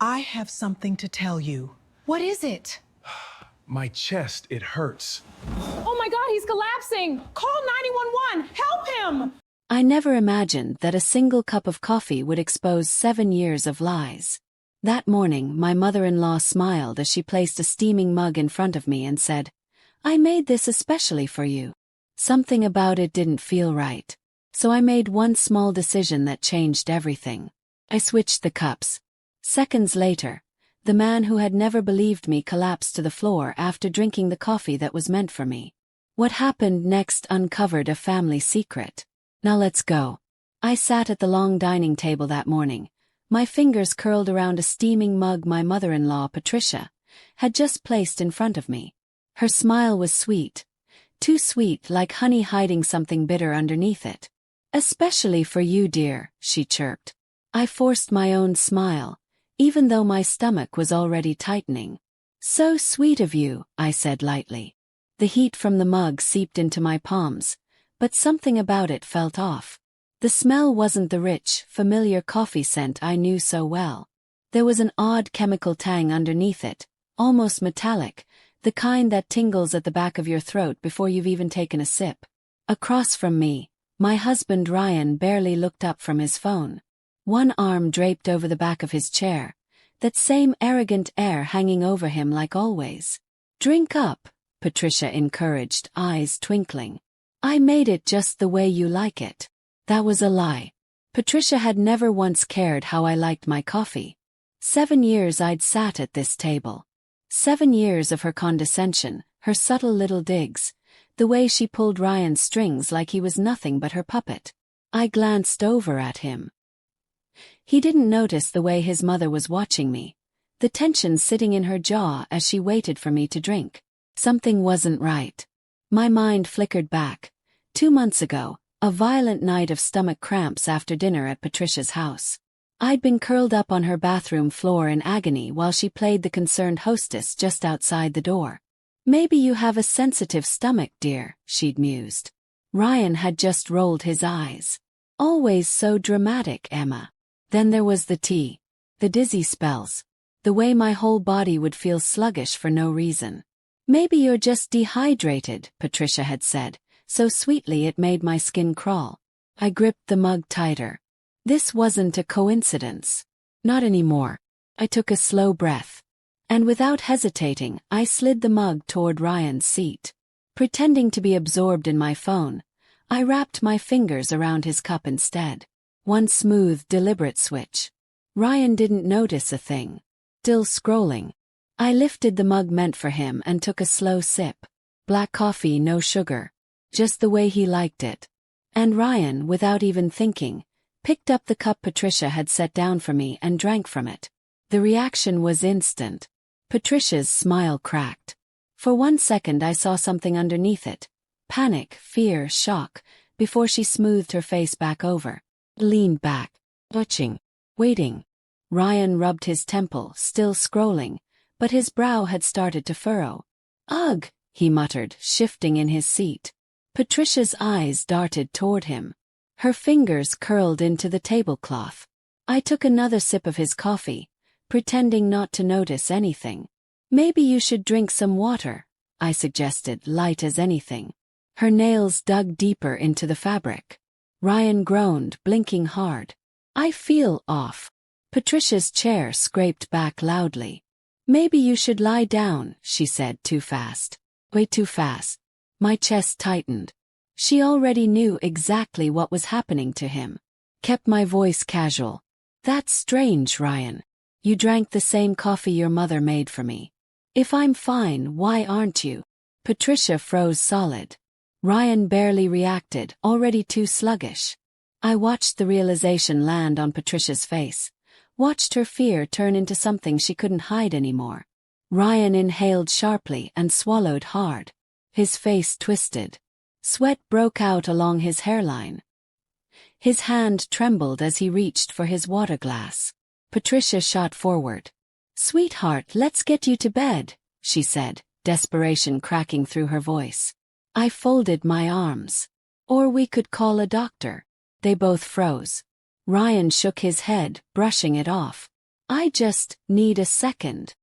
I have something to tell you. What is it? My chest, it hurts. Oh my God, he's collapsing! Call 911! Help him! I never imagined that a single cup of coffee would expose 7 years of lies. That morning, my mother-in-law smiled as she placed a steaming mug in front of me and said, "I made this especially for you." Something about it didn't feel right. So I made one small decision that changed everything. I switched the cups. Seconds later, the man who had never believed me collapsed to the floor after drinking the coffee that was meant for me. What happened next uncovered a family secret. Now let's go. I sat at the long dining table that morning, my fingers curled around a steaming mug my mother-in-law, Patricia, had just placed in front of me. Her smile was sweet, too sweet, like honey hiding something bitter underneath it. "Especially for you, dear," she chirped. I forced my own smile, even though my stomach was already tightening. "So sweet of you," I said lightly. The heat from the mug seeped into my palms, but something about it felt off. The smell wasn't the rich, familiar coffee scent I knew so well. There was an odd chemical tang underneath it, almost metallic, the kind that tingles at the back of your throat before you've even taken a sip. Across from me, my husband Ryan barely looked up from his phone. One arm draped over the back of his chair, that same arrogant air hanging over him like always. "Drink up," Patricia encouraged, eyes twinkling. "I made it just the way you like it." That was a lie. Patricia had never once cared how I liked my coffee. 7 years I'd sat at this table. 7 years of her condescension, her subtle little digs, the way she pulled Ryan's strings like he was nothing but her puppet. I glanced over at him. He didn't notice the way his mother was watching me, the tension sitting in her jaw as she waited for me to drink. Something wasn't right. My mind flickered back. 2 months ago, a violent night of stomach cramps after dinner at Patricia's house. I'd been curled up on her bathroom floor in agony while she played the concerned hostess just outside the door. "Maybe you have a sensitive stomach, dear," she'd mused. Ryan had just rolled his eyes. "Always so dramatic, Emma." Then there was the tea. The dizzy spells. The way my whole body would feel sluggish for no reason. "Maybe you're just dehydrated," Patricia had said, so sweetly it made my skin crawl. I gripped the mug tighter. This wasn't a coincidence. Not anymore. I took a slow breath. And without hesitating, I slid the mug toward Ryan's seat. Pretending to be absorbed in my phone, I wrapped my fingers around his cup instead. One smooth, deliberate switch. Ryan didn't notice a thing. Still scrolling. I lifted the mug meant for him and took a slow sip. Black coffee, no sugar. Just the way he liked it. And Ryan, without even thinking, picked up the cup Patricia had set down for me and drank from it. The reaction was instant. Patricia's smile cracked. For 1 second I saw something underneath it. Panic, fear, shock, before she smoothed her face back over. Leaned back. Watching. Waiting. Ryan rubbed his temple, still scrolling, but his brow had started to furrow. "Ugh," he muttered, shifting in his seat. Patricia's eyes darted toward him. Her fingers curled into the tablecloth. I took another sip of his coffee, pretending not to notice anything. "Maybe you should drink some water," I suggested, light as anything. Her nails dug deeper into the fabric. Ryan groaned, blinking hard. "I feel off." Patricia's chair scraped back loudly. "Maybe you should lie down," she said, too fast. Way too fast. My chest tightened. She already knew exactly what was happening to him. Kept my voice casual. "That's strange, Ryan. You drank the same coffee your mother made for me. If I'm fine, why aren't you?" Patricia froze solid. Ryan barely reacted, already too sluggish. I watched the realization land on Patricia's face, watched her fear turn into something she couldn't hide anymore. Ryan inhaled sharply and swallowed hard. His face twisted. Sweat broke out along his hairline. His hand trembled as he reached for his water glass. Patricia shot forward. "Sweetheart, let's get you to bed," she said, desperation cracking through her voice. I folded my arms. "Or we could call a doctor." They both froze. Ryan shook his head, brushing it off. I just need a second.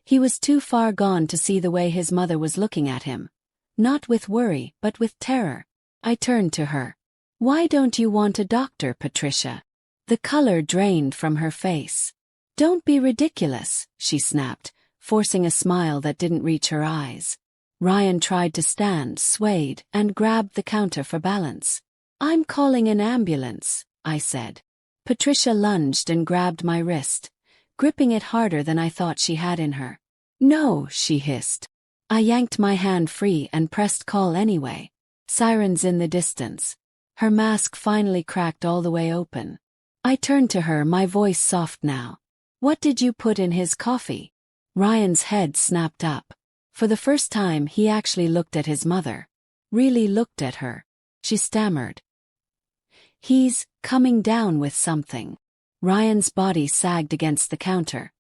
He was too far gone to see the way his mother was looking at him. Not with worry, but with terror. I turned to her. Why don't you want a doctor, Patricia? The color drained from her face. Don't be ridiculous, she snapped, forcing a smile that didn't reach her eyes. Ryan tried to stand, swayed, and grabbed the counter for balance. I'm calling an ambulance, I said. Patricia lunged and grabbed my wrist, gripping it harder than I thought she had in her. No, she hissed. I yanked my hand free and pressed call anyway. Sirens in the distance. Her mask finally cracked all the way open. I turned to her, my voice soft now. What did you put in his coffee? Ryan's head snapped up. For the first time he actually looked at his mother. Really looked at her. She stammered. He's coming down with something. Ryan's body sagged against the counter,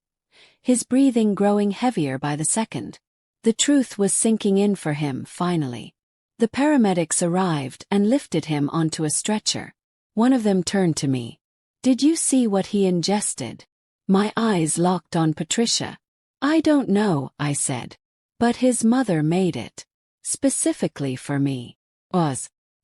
his breathing growing heavier by the second. The truth was sinking in for him, finally. The paramedics arrived and lifted him onto a stretcher. One of them turned to me. Did you see what he ingested? My eyes locked on Patricia. I don't know, I said. But his mother made it. Specifically for me.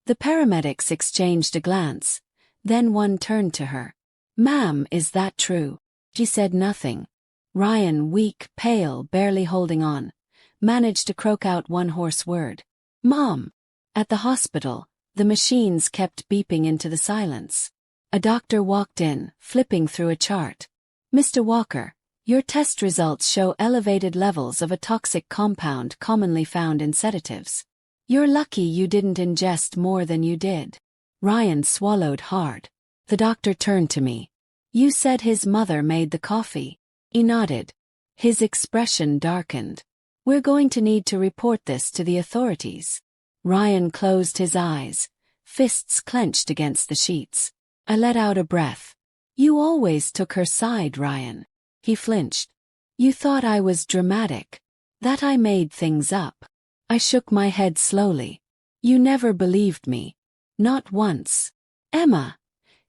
The paramedics exchanged a glance. Then one turned to her. Ma'am, is that true? She said nothing. Ryan, weak, pale, barely holding on, managed to croak out one hoarse word. Mom. At the hospital, the machines kept beeping into the silence. A doctor walked in, flipping through a chart. Mr. Walker, your test results show elevated levels of a toxic compound commonly found in sedatives. You're lucky you didn't ingest more than you did. Ryan swallowed hard. The doctor turned to me. You said his mother made the coffee. He nodded. His expression darkened. We're going to need to report this to the authorities. Ryan closed his eyes, fists clenched against the sheets. I let out a breath. You always took her side, Ryan. He flinched. You thought I was dramatic. That I made things up. I shook my head slowly. You never believed me. Not once. Emma.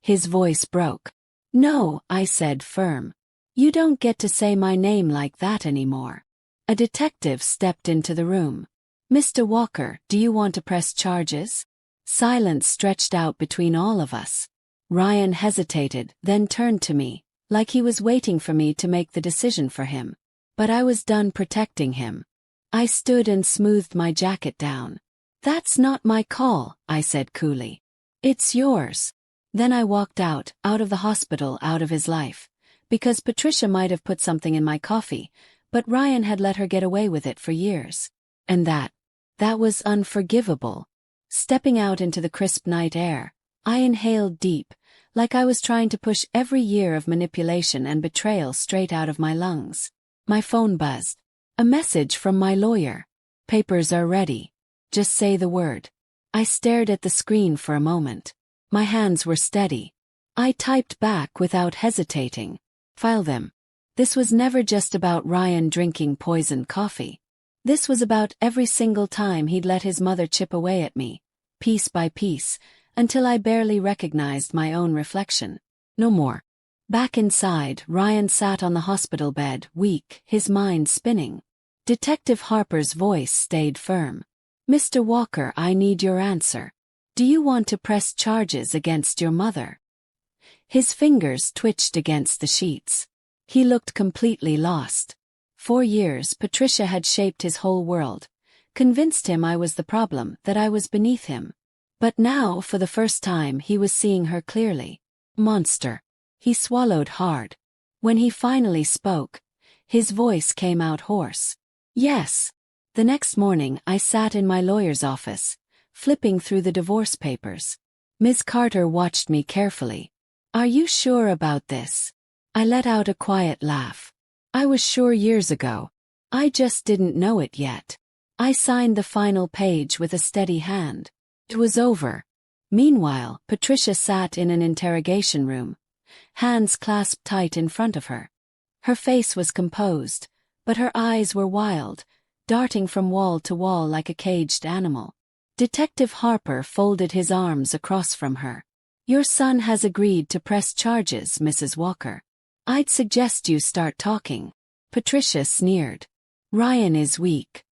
His voice broke. No, I said firm. You don't get to say my name like that anymore. A detective stepped into the room. Mr. Walker, do you want to press charges? Silence stretched out between all of us. Ryan hesitated, then turned to me, like he was waiting for me to make the decision for him. But I was done protecting him. I stood and smoothed my jacket down. That's not my call, I said coolly. It's yours. Then I walked out of the hospital, out of his life. Because Patricia might have put something in my coffee, but Ryan had let her get away with it for years. And that was unforgivable. Stepping out into the crisp night air, I inhaled deep, like I was trying to push every year of manipulation and betrayal straight out of my lungs. My phone buzzed. A message from my lawyer. Papers are ready. Just say the word. I stared at the screen for a moment. My hands were steady. I typed back without hesitating. File them. This was never just about Ryan drinking poisoned coffee. This was about every single time he'd let his mother chip away at me, piece by piece, until I barely recognized my own reflection. No more. Back inside, Ryan sat on the hospital bed, weak, his mind spinning. Detective Harper's voice stayed firm. Mr. Walker, I need your answer. Do you want to press charges against your mother? His fingers twitched against the sheets. He looked completely lost. For years, Patricia had shaped his whole world, convinced him I was the problem, that I was beneath him. But now, for the first time, he was seeing her clearly. Monster. He swallowed hard. When he finally spoke, his voice came out hoarse. Yes. The next morning, I sat in my lawyer's office, flipping through the divorce papers. Ms. Carter watched me carefully. Are you sure about this? I let out a quiet laugh. I was sure years ago. I just didn't know it yet. I signed the final page with a steady hand. It was over. Meanwhile, Patricia sat in an interrogation room, hands clasped tight in front of her. Her face was composed, but her eyes were wild, darting from wall to wall like a caged animal. Detective Harper folded his arms across from her. Your son has agreed to press charges, Mrs. Walker. I'd suggest you start talking. Patricia sneered. Ryan is weak.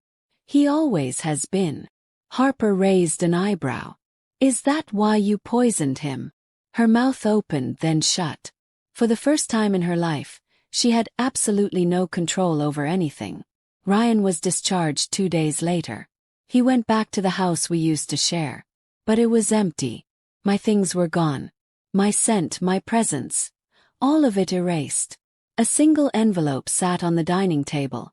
He always has been. Harper raised an eyebrow. Is that why you poisoned him? Her mouth opened then shut. For the first time in her life, she had absolutely no control over anything. Ryan was discharged 2 days later. He went back to the house we used to share. But it was empty. My things were gone. My scent, my presence. All of it erased. A single envelope sat on the dining table.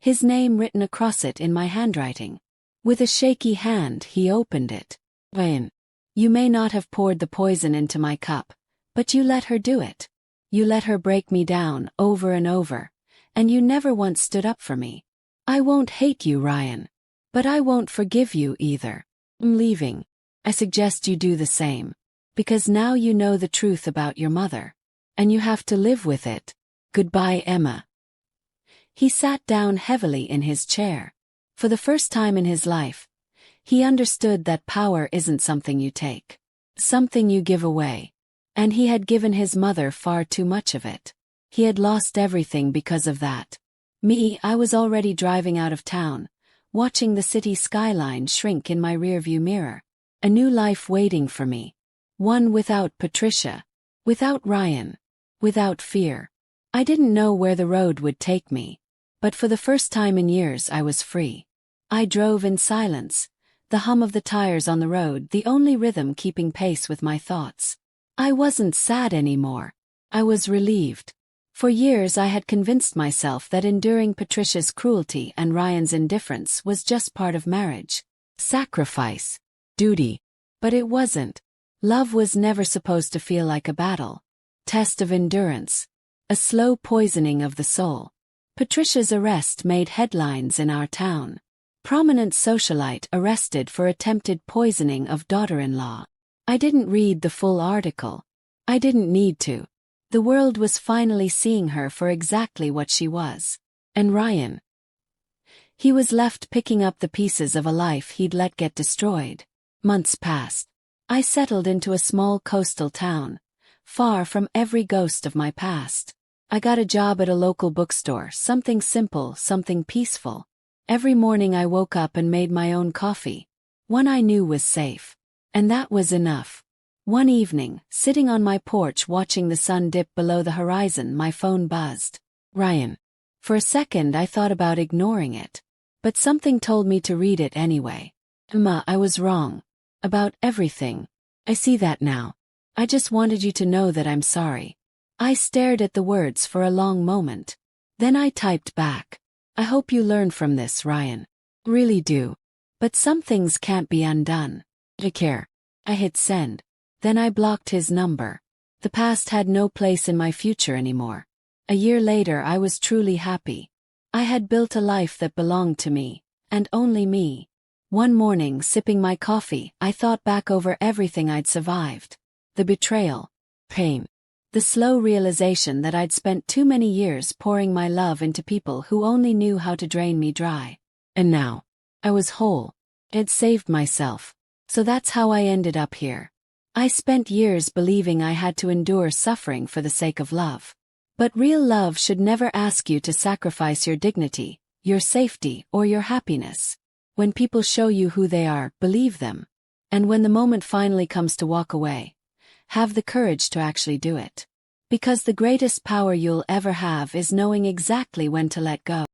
His name written across it in my handwriting. With a shaky hand, he opened it. Ryan, you may not have poured the poison into my cup, but you let her do it. You let her break me down over and over, and you never once stood up for me. I won't hate you, Ryan. But I won't forgive you either. I'm leaving. I suggest you do the same. Because now you know the truth about your mother. And you have to live with it. Goodbye, Emma. He sat down heavily in his chair. For the first time in his life, he understood that power isn't something you take. Something you give away. And he had given his mother far too much of it. He had lost everything because of that. Me, I was already driving out of town, watching the city skyline shrink in my rearview mirror. A new life waiting for me. One without Patricia. Without Ryan. Without fear. I didn't know where the road would take me. But for the first time in years I was free. I drove in silence, the hum of the tires on the road the only rhythm keeping pace with my thoughts. I wasn't sad anymore. I was relieved. For years I had convinced myself that enduring Patricia's cruelty and Ryan's indifference was just part of marriage. Sacrifice. Duty. But it wasn't. Love was never supposed to feel like a battle. Test of endurance. A slow poisoning of the soul. Patricia's arrest made headlines in our town. Prominent socialite arrested for attempted poisoning of daughter-in-law. I didn't read the full article. I didn't need to. The world was finally seeing her for exactly what she was. And Ryan. He was left picking up the pieces of a life he'd let get destroyed. Months passed. I settled into a small coastal town, far from every ghost of my past. I got a job at a local bookstore, something simple, something peaceful. Every morning I woke up and made my own coffee. One I knew was safe. And that was enough. One evening, sitting on my porch watching the sun dip below the horizon, my phone buzzed. Ryan. For a second I thought about ignoring it. But something told me to read it anyway. Emma, I was wrong. About everything. I see that now. I just wanted you to know that I'm sorry. I stared at the words for a long moment. Then I typed back. I hope you learn from this, Ryan. Really do. But some things can't be undone. I care. I hit send. Then I blocked his number. The past had no place in my future anymore. A year later I was truly happy. I had built a life that belonged to me, and only me. One morning, sipping my coffee, I thought back over everything I'd survived. The betrayal. Pain. The slow realization that I'd spent too many years pouring my love into people who only knew how to drain me dry. And now, I was whole. I'd saved myself. So that's how I ended up here. I spent years believing I had to endure suffering for the sake of love. But real love should never ask you to sacrifice your dignity, your safety, or your happiness. When people show you who they are, believe them. And when the moment finally comes to walk away, have the courage to actually do it. Because the greatest power you'll ever have is knowing exactly when to let go.